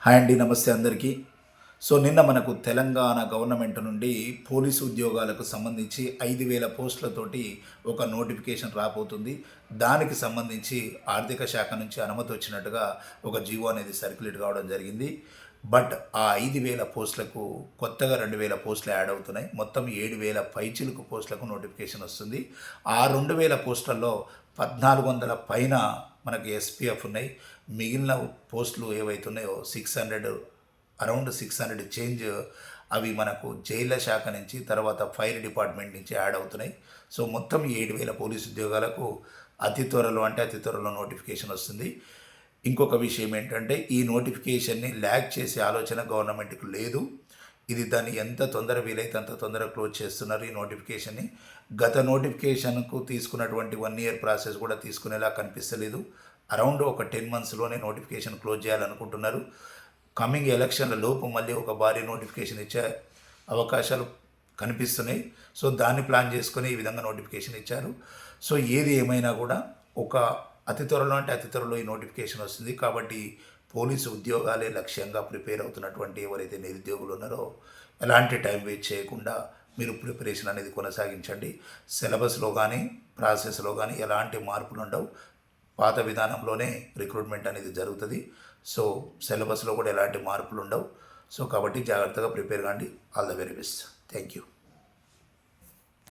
Hi అండి, నమస్తే అందరికీ. సో నిన్న మనకు తెలంగాణ గవర్నమెంట్ నుండి పోలీసు ఉద్యోగాలకు సంబంధించి 5,000 పోస్టులతోటి ఒక నోటిఫికేషన్ రాబోతుంది. దానికి సంబంధించి ఆర్థిక శాఖ నుంచి అనుమతి వచ్చినట్టుగా ఒక జీవో అనేది సర్క్యులేట్ కావడం జరిగింది. బట్ ఆ 5,000 పోస్టులకు కొత్తగా 2,000 పోస్టులు యాడ్ అవుతున్నాయి. మొత్తం 7,000 పైచిలుకు పోస్టులకు నోటిఫికేషన్ వస్తుంది. ఆ 2,000 పోస్టులలో 1,400 పైన మనకి ఎస్పీఎఫ్ ఉన్నాయి. మిగిలిన పోస్టులు ఏవైతున్నాయో 600, అరౌండ్ 600 చేంజ్ అవి మనకు జైళ్ళ శాఖ నుంచి, తర్వాత ఫైర్ డిపార్ట్మెంట్ నుంచి యాడ్ అవుతున్నాయి. సో మొత్తం 7,000 పోలీసు ఉద్యోగాలకు అతి త్వరలో నోటిఫికేషన్ వస్తుంది. ఇంకొక విషయం ఏంటంటే, ఈ నోటిఫికేషన్ని ల్యాగ్ చేసే ఆలోచన గవర్నమెంట్కి లేదు. ఇది దాన్ని ఎంత తొందర వీలైతే అంత తొందరగా క్లోజ్ చేస్తున్నారు ఈ నోటిఫికేషన్ని. గత నోటిఫికేషన్కు తీసుకున్నటువంటి 1 ఇయర్ ప్రాసెస్ కూడా తీసుకునేలా కనిపిస్తలేదు. అరౌండ్ ఒక 10 మంత్స్లోనే నోటిఫికేషన్ క్లోజ్ చేయాలనుకుంటున్నారు. కమింగ్ ఎలక్షన్ల లోపు మళ్ళీ ఒక భారీ నోటిఫికేషన్ ఇచ్చే అవకాశాలు కనిపిస్తున్నాయి. సో దాన్ని ప్లాన్ చేసుకొని ఈ విధంగా నోటిఫికేషన్ ఇచ్చారు. సో ఏది ఏమైనా కూడా అతి త్వరలో ఈ నోటిఫికేషన్ వస్తుంది. కాబట్టి పోలీసు ఉద్యోగాలే లక్ష్యంగా ప్రిపేర్ అవుతున్నటువంటి ఎవరైతే నిరుద్యోగులు ఉన్నారో ఎలాంటి టైం వేస్ట్ చేయకుండా మీరు ప్రిపరేషన్ అనేది కొనసాగించండి. సిలబస్లో కానీ ప్రాసెస్లో కానీ ఎలాంటి మార్పులు ఉండవు. పాత విధానంలోనే రిక్రూట్మెంట్ అనేది జరుగుతుంది. సో సిలబస్లో కూడా ఎలాంటి మార్పులు ఉండవు. సో కాబట్టి జాగ్రత్తగా ప్రిపేర్ కాండి. All the very best. Thank you.